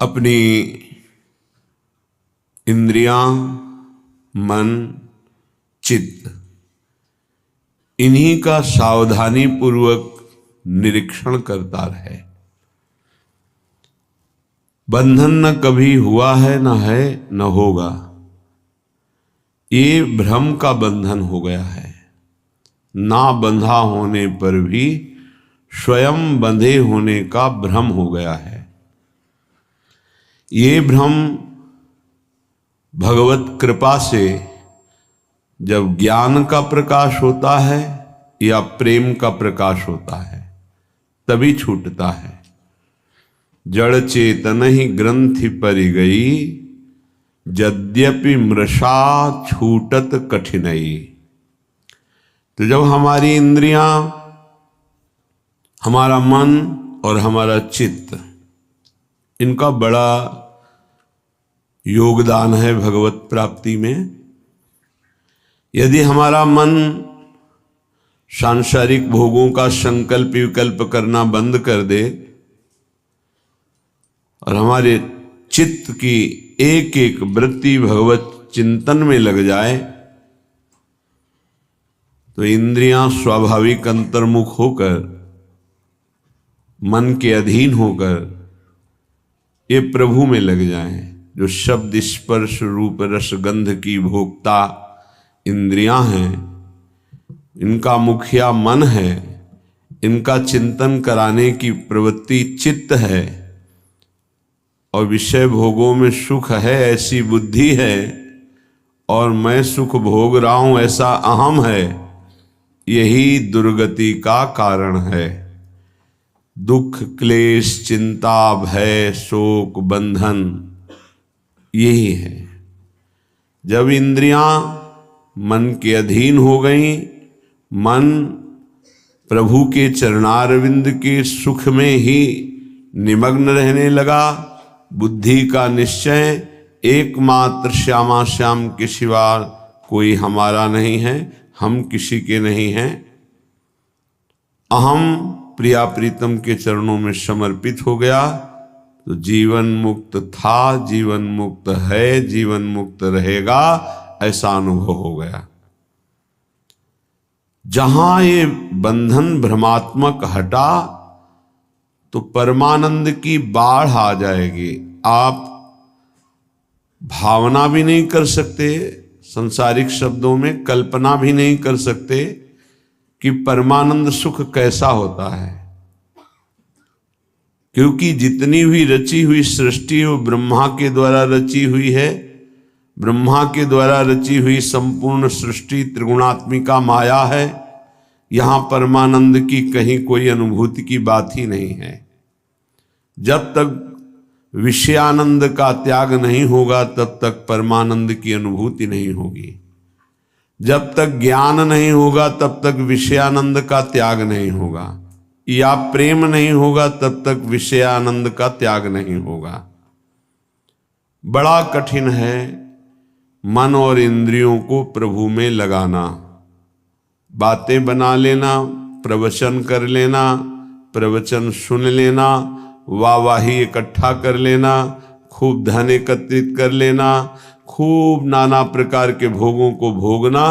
अपनी इंद्रियां, मन, चित्त, इन्हीं का सावधानी पूर्वक निरीक्षण करता रहे। बंधन न कभी हुआ है, न है, न होगा। ये भ्रम का बंधन हो गया है। ना बंधा होने पर भी स्वयं बंधे होने का भ्रम हो गया है। ये भ्रम भगवत कृपा से जब ज्ञान का प्रकाश होता है या प्रेम का प्रकाश होता है तभी छूटता है। जड़ चेतन ही ग्रंथि परि गई, यद्यपि मृषा छूटत कठिनई। तो जब हमारी इंद्रियां, हमारा मन और हमारा चित्त, इनका बड़ा योगदान है भगवत प्राप्ति में। यदि हमारा मन सांसारिक भोगों का संकल्प विकल्प करना बंद कर दे और हमारे चित्त की एक एक वृत्ति भगवत चिंतन में लग जाए तो इंद्रियां स्वाभाविक अंतर्मुख होकर, मन के अधीन होकर ये प्रभु में लग जाएं। जो शब्द स्पर्श रूप रस गंध की भोक्ता इंद्रियां हैं, इनका मुखिया मन है, इनका चिंतन कराने की प्रवृत्ति चित्त है और विषय भोगों में सुख है ऐसी बुद्धि है और मैं सुख भोग रहा हूं ऐसा अहम है। यही दुर्गति का कारण है। दुख, क्लेश, चिंता, भय, शोक, बंधन यही है। जब इंद्रियां मन के अधीन हो गई, मन प्रभु के चरणारविंद के सुख में ही निमग्न रहने लगा, बुद्धि का निश्चय एकमात्र श्यामा श्याम के सिवा कोई हमारा नहीं है, हम किसी के नहीं हैं, अहम प्रिया प्रीतम के चरणों में समर्पित हो गया तो जीवन मुक्त था, जीवन मुक्त है, जीवन मुक्त रहेगा, ऐसा अनुभव हो गया। जहां ये बंधन भ्रमात्मक हटा तो परमानंद की बाढ़ आ जाएगी। आप भावना भी नहीं कर सकते, संसारिक शब्दों में कल्पना भी नहीं कर सकते कि परमानंद सुख कैसा होता है, क्योंकि जितनी भी रची हुई सृष्टि वो ब्रह्मा के द्वारा रची हुई है। ब्रह्मा के द्वारा रची हुई संपूर्ण सृष्टि त्रिगुणात्मिका माया है। यहां परमानंद की कहीं कोई अनुभूति की बात ही नहीं है। जब तक विषयानंद का त्याग नहीं होगा तब तक परमानंद की अनुभूति नहीं होगी। जब तक ज्ञान नहीं होगा तब तक विषयानंद का त्याग नहीं होगा, या प्रेम नहीं होगा तब तक विषयानंद का त्याग नहीं होगा। बड़ा कठिन है मन और इंद्रियों को प्रभु में लगाना। बातें बना लेना, प्रवचन कर लेना, प्रवचन सुन लेना, वाहवाही इकट्ठा कर लेना, खूब धन एकत्रित कर लेना, खूब नाना प्रकार के भोगों को भोगना,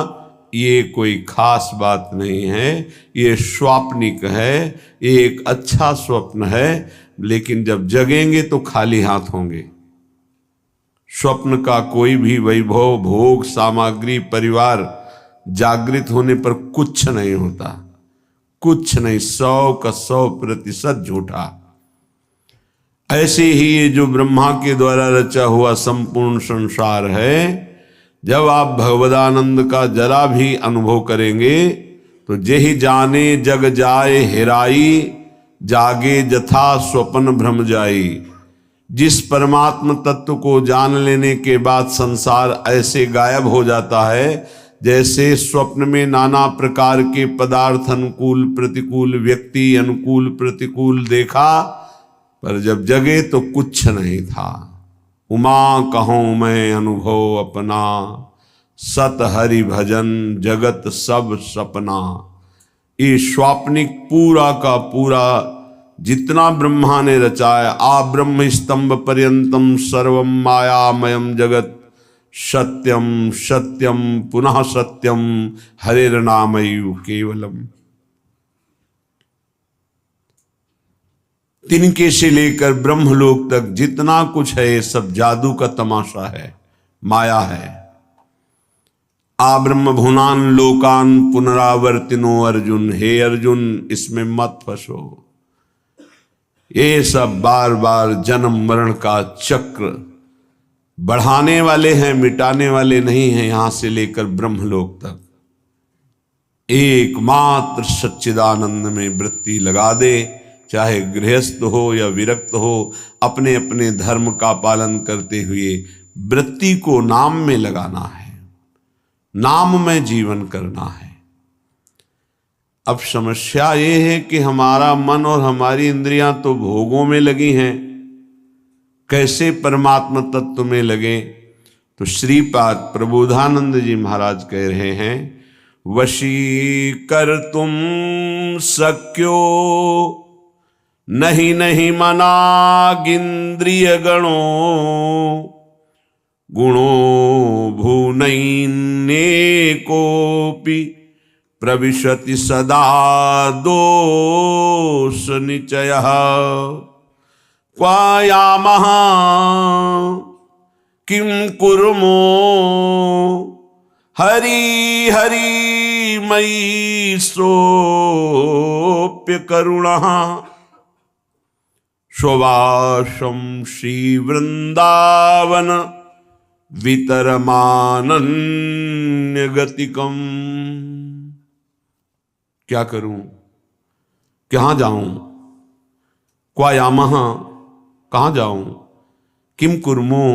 ये कोई खास बात नहीं है। ये स्वाप्निक है, ये एक अच्छा स्वप्न है, लेकिन जब जगेंगे तो खाली हाथ होंगे। स्वप्न का कोई भी वैभव, भोग, सामग्री, परिवार जागृत होने पर कुछ नहीं होता, कुछ नहीं, 100% झूठा। ऐसे ही ये जो ब्रह्मा के द्वारा रचा हुआ संपूर्ण संसार है, जब आप भगवदानंद का जरा भी अनुभव करेंगे तो जेहि जाने जग जाए हेराई, जागे जथा स्वप्न भ्रम जाई। जिस परमात्म तत्व को जान लेने के बाद संसार ऐसे गायब हो जाता है जैसे स्वप्न में नाना प्रकार के पदार्थ, अनुकूल प्रतिकूल, व्यक्ति अनुकूल प्रतिकूल देखा, पर जब जगे तो कुछ नहीं था। उमा कहूँ मैं अनुभव अपना, सत हरि भजन जगत सब सपना। ये स्वाप्निक पूरा का पूरा जितना ब्रह्मा ने रचाया, आ ब्रह्म स्तंभ पर्यंतम सर्वम मायामयम जगत सत्यम सत्यम पुनः सत्यम हरेर्नामैव केवलम। तिनके से लेकर ब्रह्मलोक तक जितना कुछ है ये सब जादू का तमाशा है, माया है। आ ब्रह्म भुनान लोकान पुनरावर्तिनो अर्जुन, हे अर्जुन इसमें मत फंसो। ये सब बार बार जन्म मरण का चक्र बढ़ाने वाले हैं, मिटाने वाले नहीं हैं। यहां से लेकर ब्रह्मलोक तक एकमात्र सच्चिदानंद में वृत्ति लगा दे, चाहे गृहस्थ हो या विरक्त हो, अपने अपने धर्म का पालन करते हुए वृत्ति को नाम में लगाना है, नाम में जीवन करना है। अब समस्या ये है कि हमारा मन और हमारी इंद्रियां तो भोगों में लगी हैं, कैसे परमात्मा तत्व में लगे? तो श्रीपाद प्रबोधानंद जी महाराज कह रहे हैं, वशीकर्तुम शक्यो नहीं नहीं मनागिंद्रिय गणो, गुणो भूनैन्येकोऽपि प्रविशति सदा दोष निचयः। क्वायामः किं कुर्मो हरि हरि मयि सोऽप्य करुणः। स्ववासं श्रीवृन्दावन वितरमानन्यगतिकम्। क्या करूं, कहाँ जाऊं? क्वायामः कहाँ जाऊं? किम कुर्मो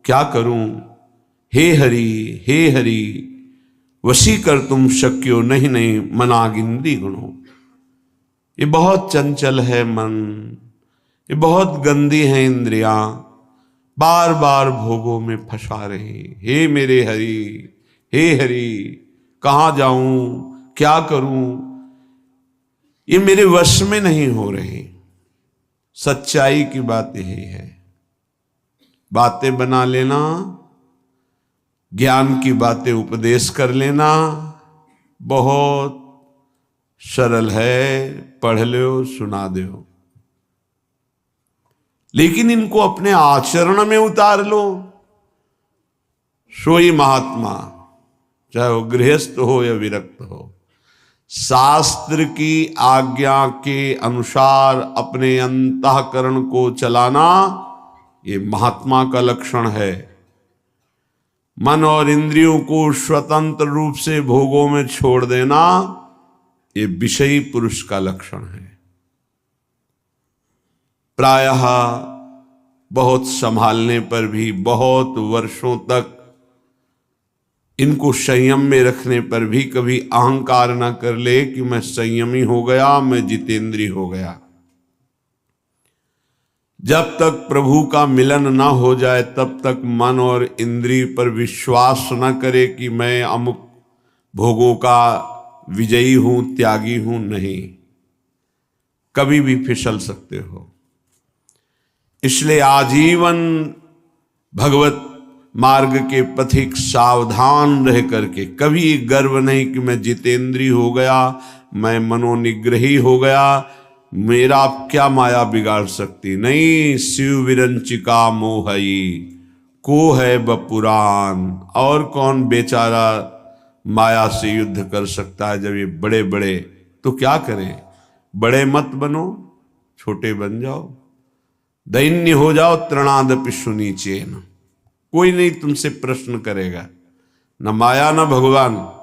क्या करूं? हे हरि वशीकर्तुम शक्यो नहीं नहीं मनागिंद्रि गुणों। ये बहुत चंचल है मन, ये बहुत गंदी है इंद्रियां, बार बार भोगों में फंसा रही। हे मेरे हरि कहाँ जाऊं, क्या करूं? ये मेरे वश में नहीं हो रही। सच्चाई की बात यही है। बातें बना लेना, ज्ञान की बातें उपदेश कर लेना बहुत सरल है, पढ़ लो सुना दो, लेकिन इनको अपने आचरण में उतार लो। सोई महात्मा, चाहे वो गृहस्थ हो या विरक्त हो, शास्त्र की आज्ञा के अनुसार अपने अंतःकरण को चलाना ये महात्मा का लक्षण है। मन और इंद्रियों को स्वतंत्र रूप से भोगों में छोड़ देना ये विषयी पुरुष का लक्षण है। प्रायः बहुत संभालने पर भी, बहुत वर्षों तक इनको संयम में रखने पर भी कभी अहंकार न कर ले कि मैं संयमी हो गया, मैं जितेंद्रिय हो गया। जब तक प्रभु का मिलन न हो जाए तब तक मन और इंद्रिय पर विश्वास न करे कि मैं अमुक भोगों का विजयी हूं, त्यागी हूं। नहीं, कभी भी फिसल सकते हो। इसलिए आजीवन भगवत मार्ग के पथिक सावधान रह करके कभी गर्व नहीं कि मैं जितेंद्रिय हो गया, मैं मनोनिग्रही हो गया, मेरा क्या माया बिगाड़ सकती। नहीं, शिव विरंचिका मोहई को है बपुराण। और कौन बेचारा माया से युद्ध कर सकता है जब ये बड़े बड़े। तो क्या करें, बड़े मत बनो, छोटे बन जाओ, दैन्य हो जाओ, तृणादपि सुनीचेन। कोई नहीं तुमसे प्रश्न करेगा, न माया न भगवान।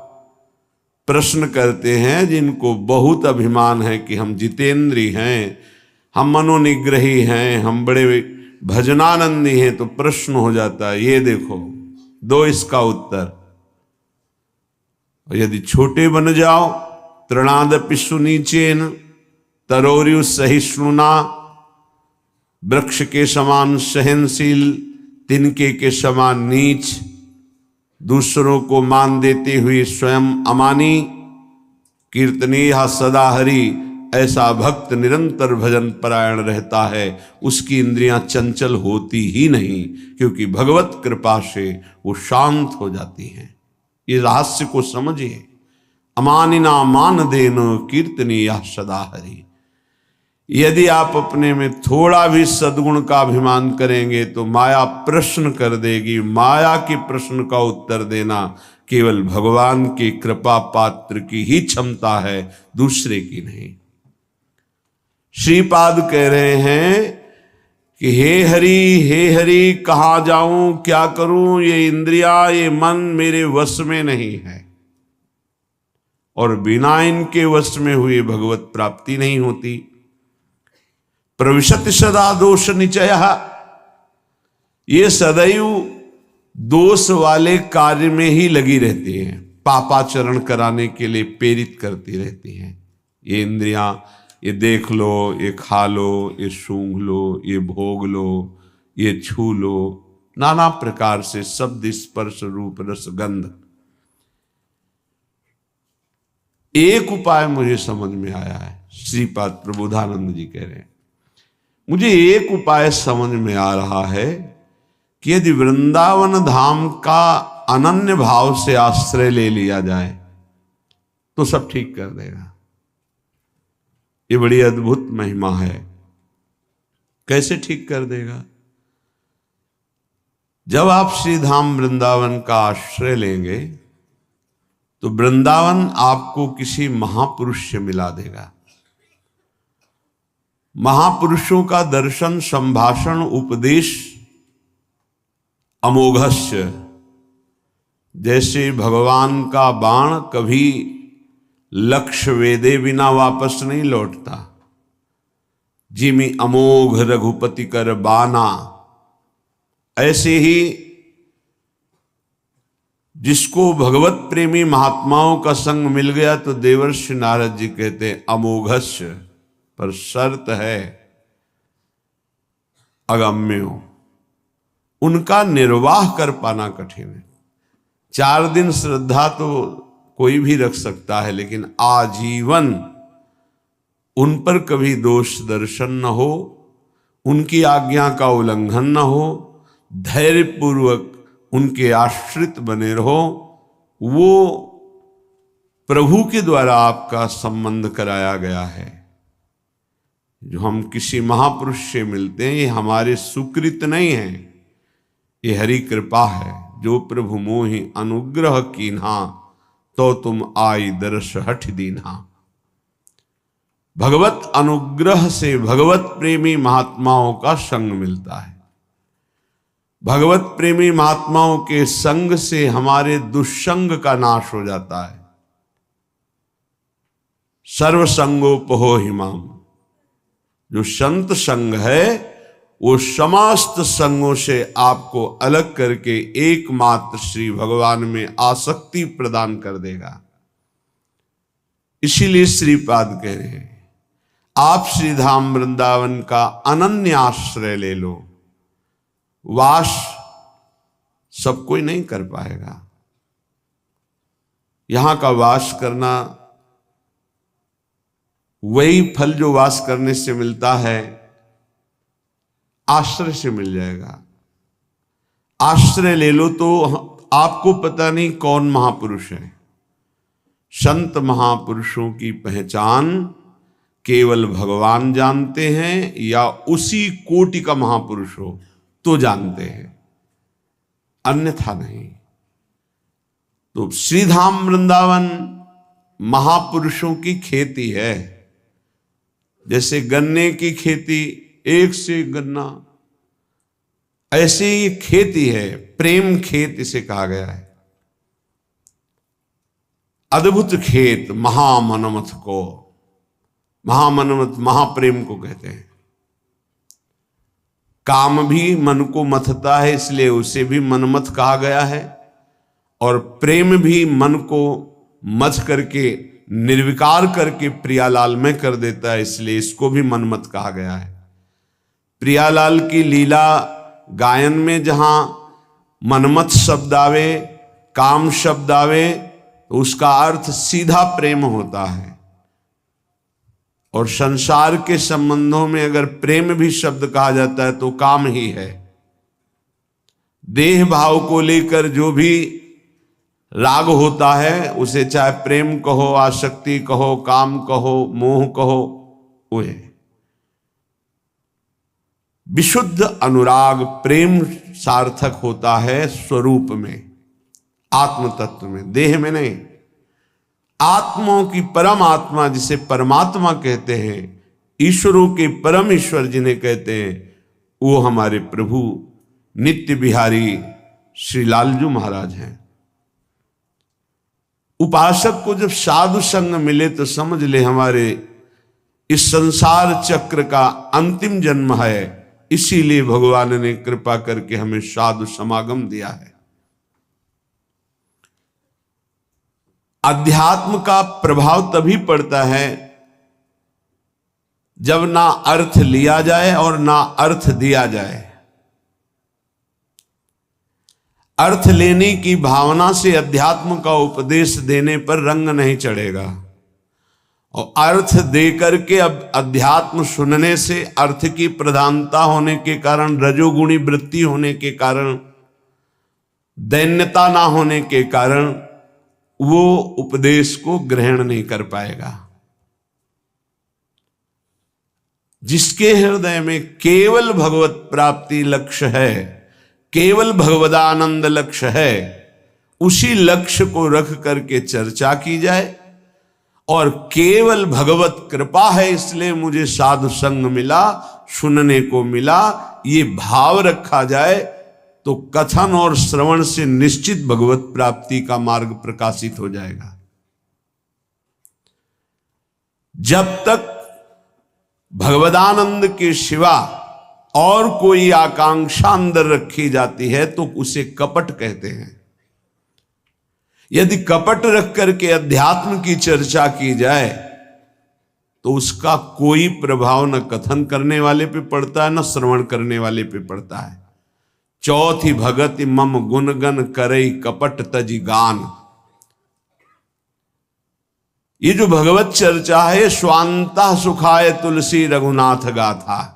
प्रश्न करते हैं जिनको बहुत अभिमान है कि हम जितेंद्रिय हैं, हम मनोनिग्रही हैं, हम बड़े भजनानंदी हैं। तो प्रश्न हो जाता है, ये देखो, दो इसका उत्तर। और यदि छोटे बन जाओ, तृणादपि सुनीचेन तरोर्यु सहिष्णुना, वृक्ष के समान सहनशील, तिनके के समान नीच, दूसरों को मान देते हुए स्वयं अमानी, कीर्तनीय सदा हरि ऐसा भक्त निरंतर भजन परायण रहता है, उसकी इंद्रियां चंचल होती ही नहीं, क्योंकि भगवत कृपा से वो शांत हो जाती हैं। ये रहस्य को समझिए। अमानिना मान देन कीर्तनीय सदा हरि। यदि आप अपने में थोड़ा भी सद्गुण का अभिमान करेंगे तो माया प्रश्न कर देगी। माया के प्रश्न का उत्तर देना केवल भगवान की कृपा पात्र की ही क्षमता है, दूसरे की नहीं। श्रीपाद कह रहे हैं कि हे हरि कहाँ जाऊं, क्या करूं, ये इंद्रिया ये मन मेरे वश में नहीं है, और बिना इनके वश में हुए भगवत प्राप्ति नहीं होती। प्रविशति सदा दोष निचय, ये सदैव दोष वाले कार्य में ही लगी रहती हैं, पापाचरण कराने के लिए प्रेरित करती रहती हैं। ये इंद्रियां, ये देख लो, ये खा लो, ये सूंघ लो, ये भोग लो, ये छू लो, नाना प्रकार से शब्द स्पर्श रूप रस गंध। एक उपाय मुझे समझ में आया है, श्रीपाद प्रबोधानंद जी कह रहे हैं, मुझे एक उपाय समझ में आ रहा है कि यदि वृंदावन धाम का अनन्य भाव से आश्रय ले लिया जाए तो सब ठीक कर देगा। ये बड़ी अद्भुत महिमा है। कैसे ठीक कर देगा? जब आप श्री धाम वृंदावन का आश्रय लेंगे तो वृंदावन आपको किसी महापुरुष से मिला देगा। महापुरुषों का दर्शन, संभाषण, उपदेश अमोघस्य। जैसे भगवान का बाण कभी लक्ष्य वेदे बिना वापस नहीं लौटता, जिमि अमोघ रघुपति कर बाना, ऐसे ही जिसको भगवत प्रेमी महात्माओं का संग मिल गया तो देवर्षि नारद जी कहते हैं अमोघस्य, पर शर्त है अगम्यो, उनका निर्वाह कर पाना कठिन है। 4 दिन श्रद्धा तो कोई भी रख सकता है, लेकिन आजीवन उन पर कभी दोष दर्शन न हो, उनकी आज्ञा का उल्लंघन न हो, धैर्यपूर्वक उनके आश्रित बने रहो। वो प्रभु के द्वारा आपका संबंध कराया गया है। जो हम किसी महापुरुष से मिलते हैं, ये हमारे सुकृत नहीं है, ये हरि कृपा है। जो प्रभु मोहि अनुग्रह कीन्हा, तो तुम आई दर्श हठ दीन्हा। भगवत अनुग्रह से भगवत प्रेमी महात्माओं का संग मिलता है। भगवत प्रेमी महात्माओं के संग से हमारे दुष्संग का नाश हो जाता है। सर्वसंगोपहो हिमाम, जो संत संग है वो समस्त संगों से आपको अलग करके एकमात्र श्री भगवान में आसक्ति प्रदान कर देगा। इसीलिए श्रीपाद कह रहे हैं आप श्रीधाम वृंदावन का अनन्य आश्रय ले लो। वास सब कोई नहीं कर पाएगा। यहां का वास करना, वही फल जो वास करने से मिलता है आश्रय से मिल जाएगा। आश्रय ले लो तो आपको पता नहीं कौन महापुरुष है। संत महापुरुषों की पहचान केवल भगवान जानते हैं, या उसी कोटि का महापुरुष हो तो जानते हैं, अन्यथा नहीं। तो श्रीधाम वृंदावन महापुरुषों की खेती है। जैसे गन्ने की खेती, एक से गन्ना, ऐसे ही खेती है। प्रेम खेत इसे कहा गया है। अद्भुत खेत महामनमथ को, महामनमथ महाप्रेम को कहते हैं। काम भी मन को मथता है, इसलिए उसे भी मनमथ कहा गया है। और प्रेम भी मन को मथ करके, निर्विकार करके प्रियालाल में कर देता है, इसलिए इसको भी मनमथ कहा गया है। प्रियालाल की लीला गायन में जहां मनमथ शब्द आवे, काम शब्द आवे, तो उसका अर्थ सीधा प्रेम होता है। और संसार के संबंधों में अगर प्रेम भी शब्द कहा जाता है तो काम ही है। देह भाव को लेकर जो भी राग होता है उसे चाहे प्रेम कहो, आसक्ति कहो, काम कहो, मोह कहो, वो है। विशुद्ध अनुराग प्रेम सार्थक होता है स्वरूप में, आत्म तत्व में, देह में नहीं। आत्माओं की परम आत्मा जिसे परमात्मा कहते हैं, ईश्वरों के परम ईश्वर जिन्हें कहते हैं, वो हमारे प्रभु नित्य बिहारी श्री लालजू महाराज हैं। उपासक को जब साधु संग मिले तो समझ ले हमारे इस संसार चक्र का अंतिम जन्म है। इसीलिए भगवान ने कृपा करके हमें साधु समागम दिया है। अध्यात्म का प्रभाव तभी पड़ता है जब ना अर्थ लिया जाए और ना अर्थ दिया जाए। अर्थ लेने की भावना से अध्यात्म का उपदेश देने पर रंग नहीं चढ़ेगा, और अर्थ देकर के अब अध्यात्म सुनने से अर्थ की प्रधानता होने के कारण, रजोगुणी वृत्ति होने के कारण, दैन्यता ना होने के कारण वो उपदेश को ग्रहण नहीं कर पाएगा। जिसके हृदय में केवल भगवत प्राप्ति लक्ष्य है, केवल भगवदानंद लक्ष्य है, उसी लक्ष्य को रख करके चर्चा की जाए। और केवल भगवत कृपा है इसलिए मुझे साधु संग मिला, सुनने को मिला, ये भाव रखा जाए तो कथन और श्रवण से निश्चित भगवत प्राप्ति का मार्ग प्रकाशित हो जाएगा। जब तक भगवदानंद के सिवा और कोई आकांक्षा अंदर रखी जाती है तो उसे कपट कहते हैं। यदि कपट रख करके अध्यात्म की चर्चा की जाए तो उसका कोई प्रभाव न कथन करने वाले पे पड़ता है, न श्रवण करने वाले पे पड़ता है। चौथी भगति मम गुणगन करई कपट तजी गान। ये जो भगवत चर्चा है, स्वांता सुखाय तुलसी रघुनाथ गाथा,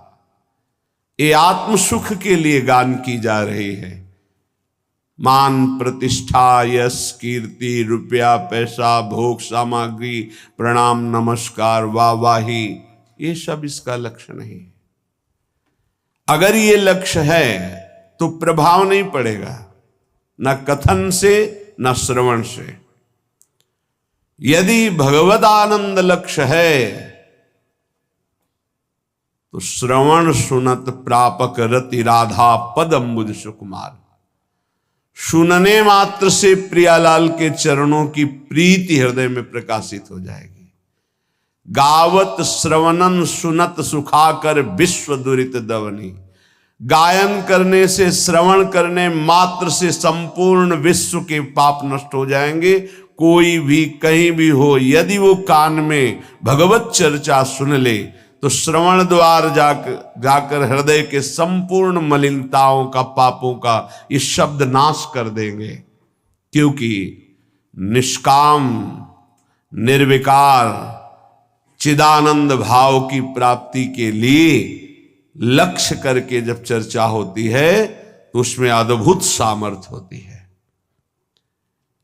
ये आत्म सुख के लिए गान की जा रही है। मान प्रतिष्ठा, यश, कीर्ति, रुपया, पैसा, भोग सामग्री, प्रणाम, नमस्कार, वाहवाही, ये सब इसका लक्ष्य नहीं। अगर ये लक्ष्य है तो प्रभाव नहीं पड़ेगा, न कथन से न श्रवण से। यदि भगवद आनंद लक्ष्य है तो श्रवण सुनत प्रापक रति राधा पद अम्बुज सुकुमार। सुनने मात्र से प्रियालाल के चरणों की प्रीति हृदय में प्रकाशित हो जाएगी। गावत श्रवणन सुनत सुखाकर विश्व दुरित दवनी। गायन करने से, श्रवण करने मात्र से संपूर्ण विश्व के पाप नष्ट हो जाएंगे। कोई भी कहीं भी हो, यदि वो कान में भगवत चर्चा सुन ले तो श्रवण द्वार जाकर हृदय के संपूर्ण मलिनताओं का, पापों का ये शब्द नाश कर देंगे। क्योंकि निष्काम, निर्विकार, चिदानंद भाव की प्राप्ति के लिए लक्ष्य करके जब चर्चा होती है तो उसमें अद्भुत सामर्थ्य होती है।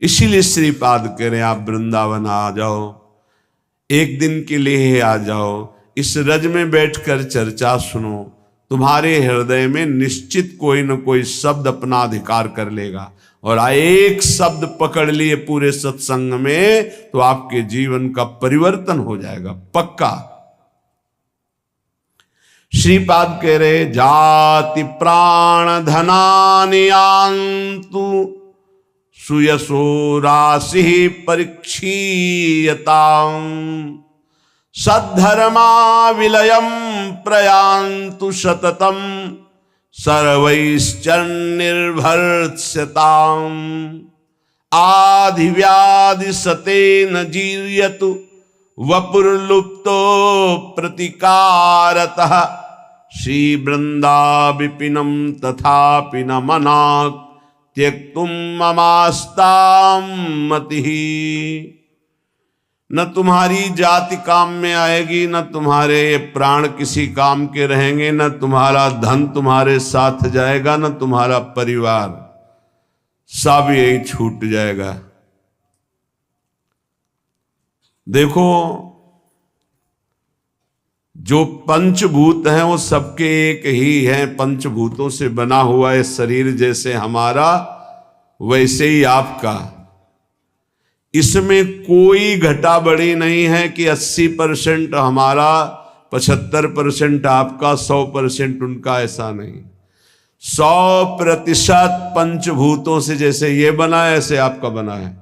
इसीलिए श्रीपाद कह रहे हैं आप वृंदावन आ जाओ, एक दिन के लिए आ जाओ, इस रज में बैठकर चर्चा सुनो, तुम्हारे हृदय में निश्चित कोई न कोई शब्द अपना अधिकार कर लेगा। और एक शब्द पकड़ लिए पूरे सत्संग में तो आपके जीवन का परिवर्तन हो जाएगा, पक्का। श्रीपाद कह रहे जाति प्राण धनानियांतु सुयसो राशि परीक्षीयतां सद्धर्मा विलयम प्रयांतु सततम सर्वैश्चर्निर्भर्त्स्यताम् आधिव्याधि सतेन जीर्यतु वपुर्लुप्तो प्रतिकारतः श्री वृंदा विपिनम तथापि न मनाक् त्यक्तुम ममास्तां मतिः। न तुम्हारी जाति काम में आएगी, न तुम्हारे प्राण किसी काम के रहेंगे, न तुम्हारा धन तुम्हारे साथ जाएगा, न तुम्हारा परिवार, सब यही छूट जाएगा। देखो, जो पंचभूत हैं वो सबके एक ही हैं। पंचभूतों से बना हुआ है शरीर, जैसे हमारा वैसे ही आपका। इसमें कोई घटा बढ़ी नहीं है कि 80% हमारा, 75% आपका, 100% उनका, ऐसा नहीं। 100% पंचभूतों से जैसे ये बना है ऐसे आपका बना है,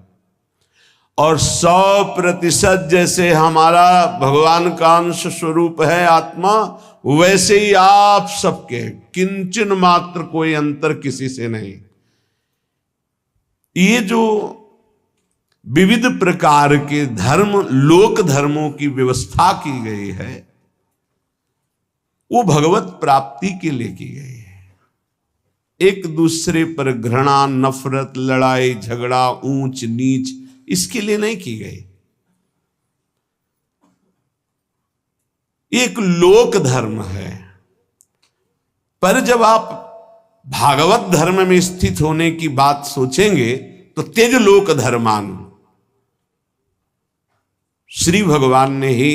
और 100% जैसे हमारा भगवान का अंश स्वरूप है आत्मा, वैसे ही आप सबके, किंचन मात्र कोई अंतर किसी से नहीं। ये जो विविध प्रकार के धर्म, लोक धर्मों की व्यवस्था की गई है, वो भगवत प्राप्ति के लिए की गई है। एक दूसरे पर घृणा, नफरत, लड़ाई झगड़ा, ऊंच नीच, इसके लिए नहीं की गई। एक लोक धर्म है। पर जब आप भागवत धर्म में स्थित होने की बात सोचेंगे तो तेज लोक धर्मान, श्री भगवान ने ही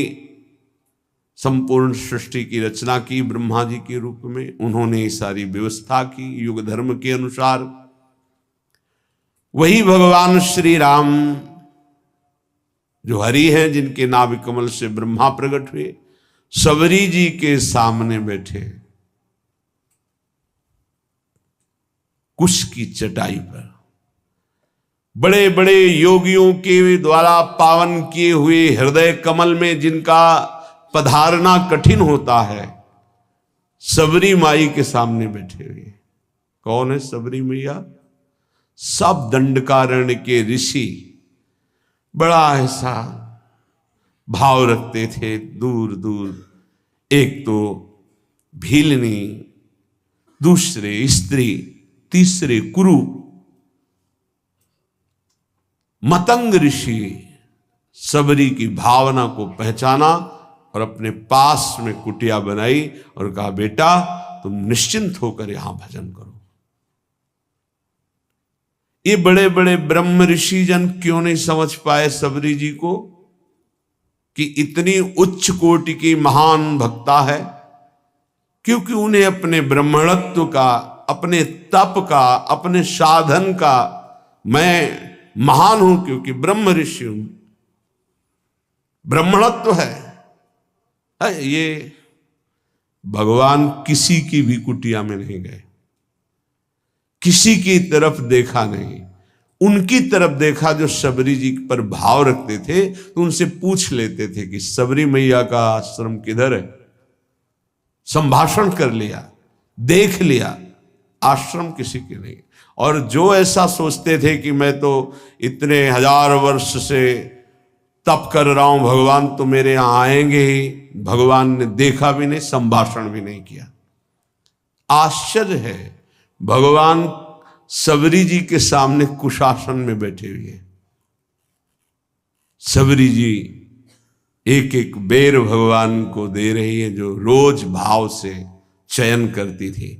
संपूर्ण सृष्टि की रचना की ब्रह्मा जी के रूप में। उन्होंने सारी व्यवस्था की युग धर्म के अनुसार। वही भगवान श्री राम जो हरि हैं, जिनके नाभि कमल से ब्रह्मा प्रकट हुए, सबरी जी के सामने बैठे कुश की चटाई पर, बड़े बड़े योगियों के द्वारा पावन किए हुए हृदय कमल में जिनका पधारना कठिन होता है, सबरी माई के सामने बैठे हुए। कौन है सबरी मैया? सब दंडकारण्य के ऋषि बड़ा ऐसा भाव रखते थे। दूर दूर एक तो भीलनी, दूसरे स्त्री, तीसरे कुरु, मतंग ऋषि सबरी की भावना को पहचाना और अपने पास में कुटिया बनाई और कहा, बेटा तुम निश्चिंत होकर यहां भजन करो। ये बड़े बड़े ब्रह्म ऋषि जन क्यों नहीं समझ पाए सबरी जी को कि इतनी उच्च कोटि की महान भक्ता है? क्योंकि उन्हें अपने ब्रह्मणत्व का, अपने तप का, अपने साधन का, मैं महान हूं क्योंकि ब्रह्म ऋषि हूं, ब्रह्मणत्व है। ये भगवान किसी की भी कुटिया में नहीं गए, किसी की तरफ देखा नहीं, उनकी तरफ देखा जो सबरी जी पर भाव रखते थे। तो उनसे पूछ लेते थे कि सबरी मैया का आश्रम किधर है। संभाषण कर लिया, देख लिया, आश्रम किसी के नहीं। और जो ऐसा सोचते थे कि मैं तो इतने 1000 वर्ष से तप कर रहा हूं, भगवान तो मेरे यहां आएंगे ही, भगवान ने देखा भी नहीं, संभाषण भी नहीं किया। आश्चर्य है, भगवान सबरी जी के सामने कुशासन में बैठे हुए। सबरी जी एक एक बेर भगवान को दे रही है, जो रोज भाव से चयन करती थी।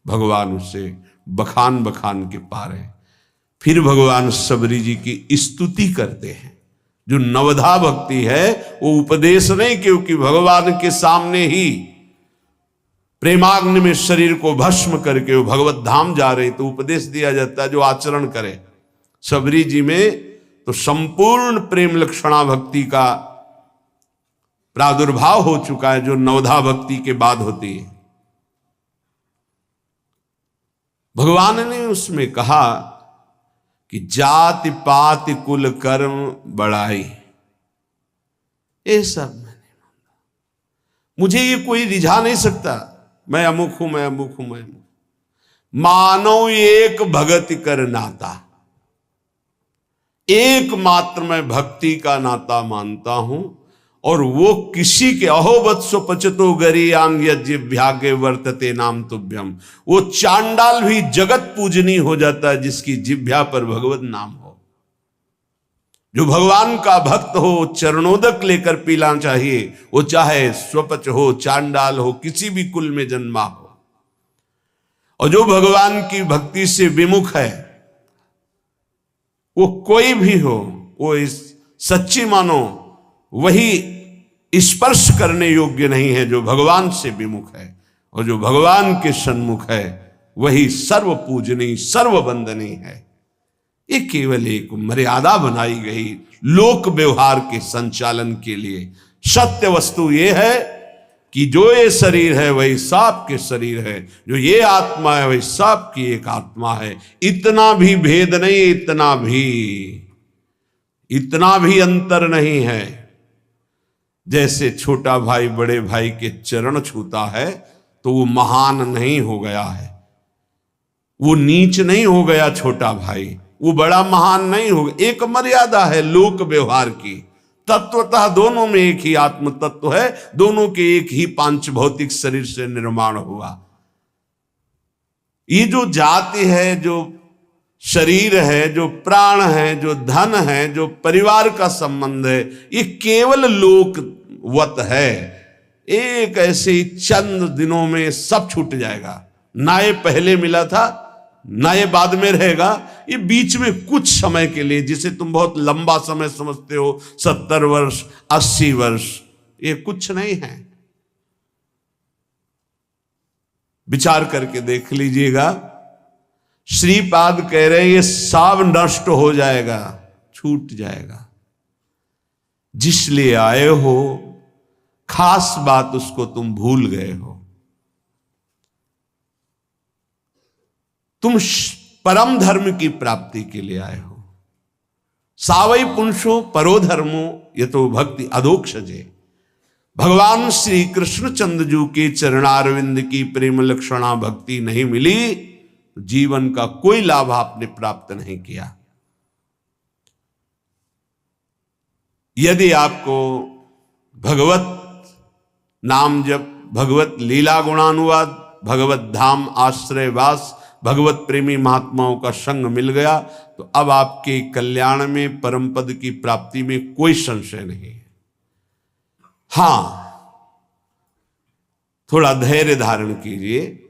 भगवान उससे बखान बखान के पार है। फिर भगवान सबरी जी की स्तुति करते हैं। जो नवधा भक्ति है वो उपदेश नहीं, क्योंकि भगवान के सामने ही प्रेमाग्नि में शरीर को भस्म करके वो भगवत धाम जा रहे, तो उपदेश दिया जाता है जो आचरण करे। सबरी जी में तो संपूर्ण प्रेम लक्षणा भक्ति का प्रादुर्भाव हो चुका है, जो नवधा भक्ति के बाद होती है। भगवान ने उसमें कहा कि जाति पाति कुल कर्म बढ़ाई, ये सब मैंने माना, मुझे ये कोई रिझा नहीं सकता। मैं अमुक हूं, मैं अमुक हूं, मैं अमुक। मानव एक भगति कर नाता, एकमात्र मैं भक्ति का नाता मानता हूं, और वो किसी के अहोवत्सो पचतो गरियान यज्ञ वर्तते नाम तुभ्यम। वो चांडाल भी जगत पूजनी हो जाता है जिसकी जिभ्या पर भगवत नाम हो। जो भगवान का भक्त हो चरणोदक लेकर पीना चाहिए, वो चाहे स्वपच हो, चांडाल हो, किसी भी कुल में जन्मा हो। और जो भगवान की भक्ति से विमुख है, वो कोई भी हो, वो इस सच्ची मानो वही स्पर्श करने योग्य नहीं है जो भगवान से विमुख है। और जो भगवान के सन्मुख है वही सर्व पूजनीय सर्व वंदनीय है। ये केवल एक मर्यादा बनाई गई लोक व्यवहार के संचालन के लिए। सत्य वस्तु ये है कि जो ये शरीर है वही सांप के शरीर है, जो ये आत्मा है वही सांप की एक आत्मा है। इतना भी भेद नहीं, इतना भी अंतर नहीं है। जैसे छोटा भाई बड़े भाई के चरण छूता है तो वो महान नहीं हो गया है, वो नीच नहीं हो गया छोटा भाई, वो बड़ा महान नहीं हो गया। एक मर्यादा है लोक व्यवहार की। तत्वतः दोनों में एक ही आत्म तत्व है, दोनों के एक ही पांच भौतिक शरीर से निर्माण हुआ। ये जो जाति है, जो शरीर है, जो प्राण है, जो धन है, जो परिवार का संबंध है, ये केवल लोकवत है। एक ऐसे ही चंद दिनों में सब छूट जाएगा। ना ये पहले मिला था ना ये बाद में रहेगा, ये बीच में कुछ समय के लिए, जिसे तुम बहुत लंबा समय समझते हो, 70 वर्ष 80 वर्ष, ये कुछ नहीं है। विचार करके देख लीजिएगा। श्रीपाद कह रहे हैं ये सब नष्ट हो जाएगा, छूट जाएगा। जिस लिए आए हो खास बात उसको तुम भूल गए हो। तुम परम धर्म की प्राप्ति के लिए आए हो। सावई पुंसो परो धर्मो ये तो भक्ति अधोक्षजे। भगवान श्री कृष्ण चंद्रजू के चरणारविंद की प्रेम लक्षणा भक्ति नहीं मिली तो जीवन का कोई लाभ आपने प्राप्त नहीं किया। यदि आपको भगवत नाम जप, भगवत लीला गुणानुवाद, भगवत धाम आश्रयवास, भगवत प्रेमी महात्माओं का संग मिल गया तो अब आपके कल्याण में, परम पद की प्राप्ति में कोई संशय नहीं है। हां, थोड़ा धैर्य धारण कीजिए।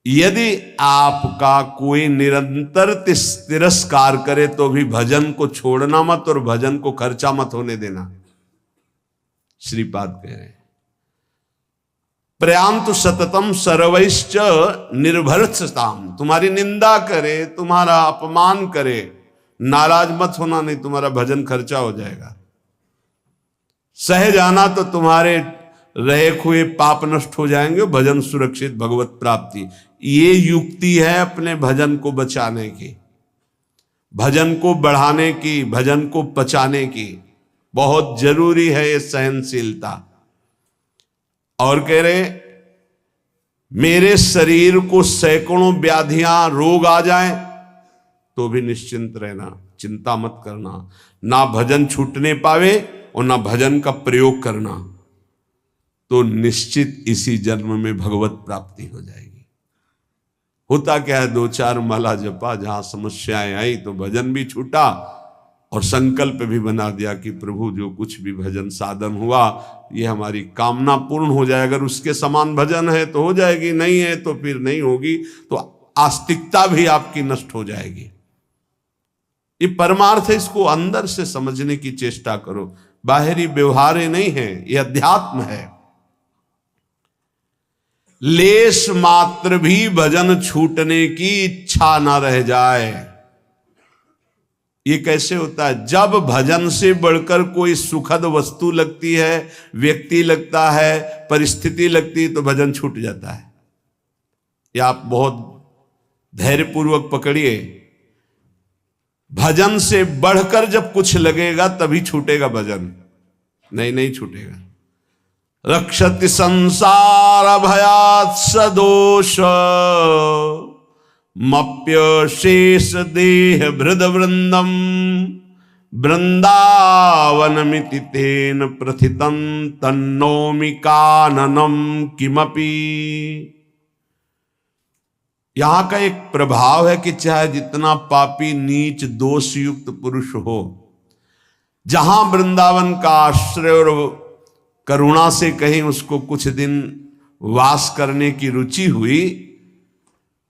यदि आपका कोई निरंतर तिरस्कार करे तो भी भजन को छोड़ना मत और भजन को खर्चा मत होने देना। श्रीपाद कह रहे हैं प्रयांतु सततम सर्वैश्च निर्भरताम। तुम्हारी निंदा करे, तुम्हारा अपमान करे, नाराज मत होना, नहीं तुम्हारा भजन खर्चा हो जाएगा। सह जाना तो तुम्हारे रहे हुए पाप नष्ट हो जाएंगे, भजन सुरक्षित, भगवत प्राप्ति। ये युक्ति है अपने भजन को बचाने की, भजन को बढ़ाने की, भजन को पचाने की। बहुत जरूरी है ये सहनशीलता। और कह रहे मेरे शरीर को सैकड़ों व्याधियां रोग आ जाएं तो भी निश्चिंत रहना, चिंता मत करना। ना भजन छूटने पावे और ना भजन का प्रयोग करना तो निश्चित इसी जन्म में भगवत प्राप्ति हो जाएगी। होता क्या है, 2-4 माला जपा, जहां समस्याएं आई तो भजन भी छूटा और संकल्प भी बना दिया कि प्रभु जो कुछ भी भजन साधन हुआ ये हमारी कामना पूर्ण हो जाए। अगर उसके समान भजन है तो हो जाएगी, नहीं है तो फिर नहीं होगी, तो आस्तिकता भी आपकी नष्ट हो जाएगी। ये परमार्थ है, इसको अंदर से समझने की चेष्टा करो। बाहरी व्यवहार नहीं है, ये अध्यात्म है। लेश मात्र भी भजन छूटने की इच्छा ना रह जाए। ये कैसे होता है? जब भजन से बढ़कर कोई सुखद वस्तु लगती है, व्यक्ति लगता है, परिस्थिति लगती है तो भजन छूट जाता है। ये आप बहुत धैर्यपूर्वक पकड़िए। भजन से बढ़कर जब कुछ लगेगा तभी छूटेगा भजन, नहीं छूटेगा। रक्षति संसार भयात् सदोष मप्य शेष देह भृद वृंदम वृंदावनमिति तेन प्रथितं तन्नोमि काननम किमपि। यहां का एक प्रभाव है कि चाहे जितना पापी नीच दोष युक्त पुरुष हो, जहां वृंदावन का आश्रय और करुणा से कहीं उसको कुछ दिन वास करने की रुचि हुई,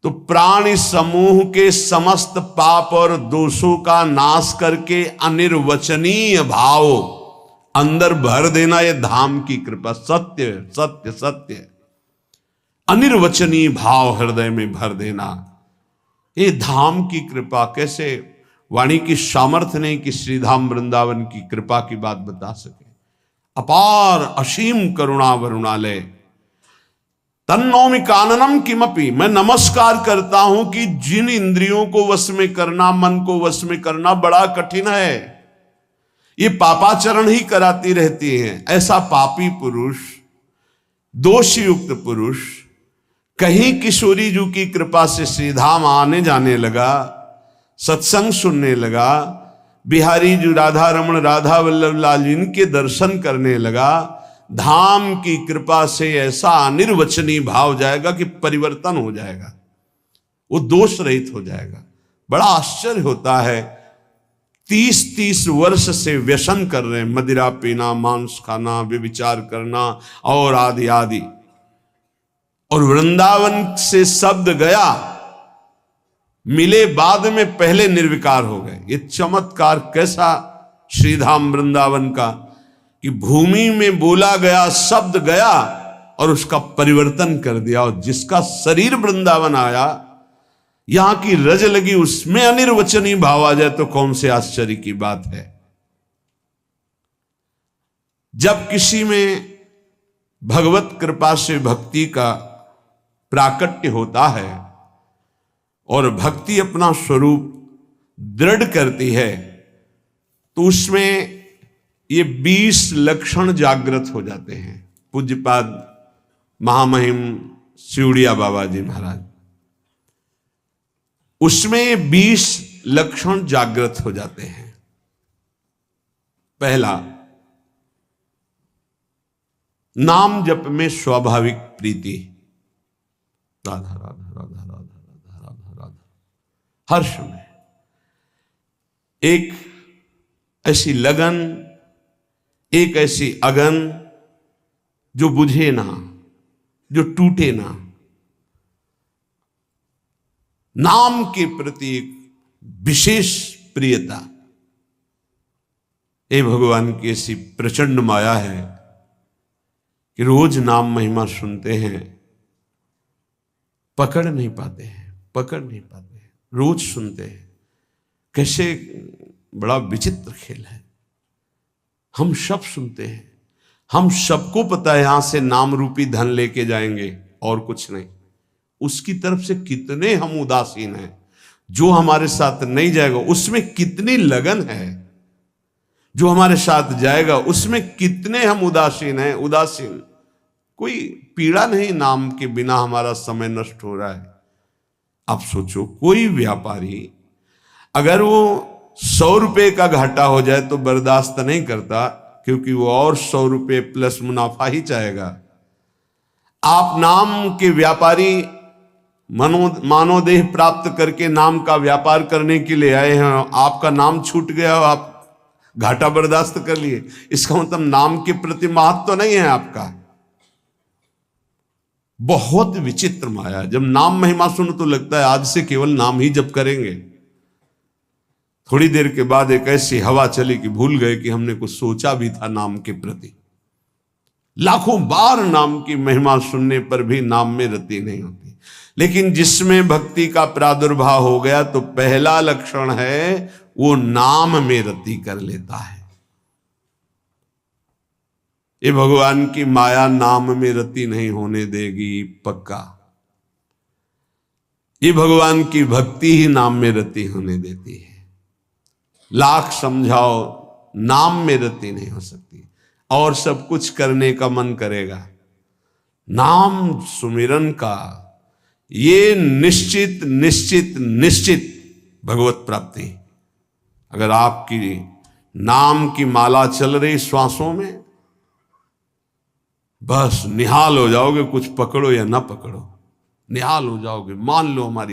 तो प्राणी समूह के समस्त पाप और दोषों का नाश करके अनिर्वचनीय भाव अंदर भर देना, यह धाम की कृपा। सत्य सत्य सत्य, अनिर्वचनीय भाव हृदय में भर देना, ये धाम की कृपा। कैसे वाणी की सामर्थ्य नहीं कि श्रीधाम वृंदावन की कृपा की बात बता सके। अपार असीम करुणा वरुणालय, तन्नौमि काननम किमपि, मैं नमस्कार करता हूं कि जिन इंद्रियों को वश में करना, मन को वश में करना बड़ा कठिन है, ये पापाचरण ही कराती रहती हैं। ऐसा पापी पुरुष, दोषयुक्त पुरुष कहीं किशोरी जी की कृपा से श्रीधाम आने जाने लगा, सत्संग सुनने लगा, बिहारी जी राधा रमण राधा वल्लभ लाल इनके दर्शन करने लगा, धाम की कृपा से ऐसा अनिर्वचनीय भाव जाएगा कि परिवर्तन हो जाएगा, वो दोष रहित हो जाएगा। बड़ा आश्चर्य होता है, 30-30 वर्ष से व्यसन कर रहे हैं, मदिरा पीना, मांस खाना, व्यभिचार करना और आदि आदि, और वृंदावन से शब्द गया, मिले बाद में पहले निर्विकार हो गए। ये चमत्कार कैसा श्रीधाम वृंदावन का, कि भूमि में बोला गया शब्द गया और उसका परिवर्तन कर दिया, और जिसका शरीर वृंदावन आया, यहां की रज लगी, उसमें अनिर्वचनीय भाव आ जाए तो कौन से आश्चर्य की बात है। जब किसी में भगवत कृपा से भक्ति का प्राकट्य होता है और भक्ति अपना स्वरूप दृढ़ करती है, तो उसमें ये 20 लक्षण जागृत हो जाते हैं। पूज्यपाद महामहिम सिउड़िया बाबा जी महाराज, उसमें 20 लक्षण जागृत हो जाते हैं। पहला, नाम जप में स्वाभाविक प्रीति, राधा राधा राधा राधा राधा राधा राधा, हर्ष में एक ऐसी लगन, एक ऐसी अगन जो बुझे ना, जो टूटे ना। नाम के प्रति एक विशेष प्रियता, ये भगवान की ऐसी प्रचंड माया है कि रोज नाम महिमा सुनते हैं, पकड़ नहीं पाते हैं, रोज सुनते हैं। कैसे बड़ा विचित्र खेल है। हम सब सुनते हैं, हम सबको पता है यहां से नाम रूपी धन लेके जाएंगे और कुछ नहीं। उसकी तरफ से कितने हम उदासीन हैं। जो हमारे साथ नहीं जाएगा उसमें कितनी लगन है, जो हमारे साथ जाएगा उसमें कितने हम उदासीन हैं। उदासीन, कोई पीड़ा नहीं, नाम के बिना हमारा समय नष्ट हो रहा है। आप सोचो, कोई व्यापारी अगर वो 100 रुपये का घाटा हो जाए तो बर्दाश्त नहीं करता, क्योंकि वो और 100 रुपये प्लस मुनाफा ही चाहेगा। आप नाम के व्यापारी मानवदेह प्राप्त करके नाम का व्यापार करने के लिए आए हैं, आपका नाम छूट गया, आप घाटा बर्दाश्त कर लिए, इसका मतलब नाम के प्रति महत्व तो नहीं है आपका। बहुत विचित्र माया। जब नाम महिमा सुनो तो लगता है आज से केवल नाम ही जप करेंगे। थोड़ी देर के बाद एक ऐसी हवा चली कि भूल गए कि हमने कुछ सोचा भी था नाम के प्रति। लाखों बार नाम की महिमा सुनने पर भी नाम में रति नहीं होती। लेकिन जिसमें भक्ति का प्रादुर्भाव हो गया तो पहला लक्षण है वो नाम में रति कर लेता है। ये भगवान की माया नाम में रति नहीं होने देगी, पक्का। ये भगवान की भक्ति ही नाम में रति होने देती है। लाख समझाओ, नाम में रति नहीं हो सकती। और सब कुछ करने का मन करेगा, नाम सुमिरन का ये निश्चित निश्चित निश्चित भगवत प्राप्ति। अगर आपकी नाम की माला चल रही श्वासों में, बस निहाल हो जाओगे। कुछ पकड़ो या ना पकड़ो, निहाल हो जाओगे। मान लो हमारी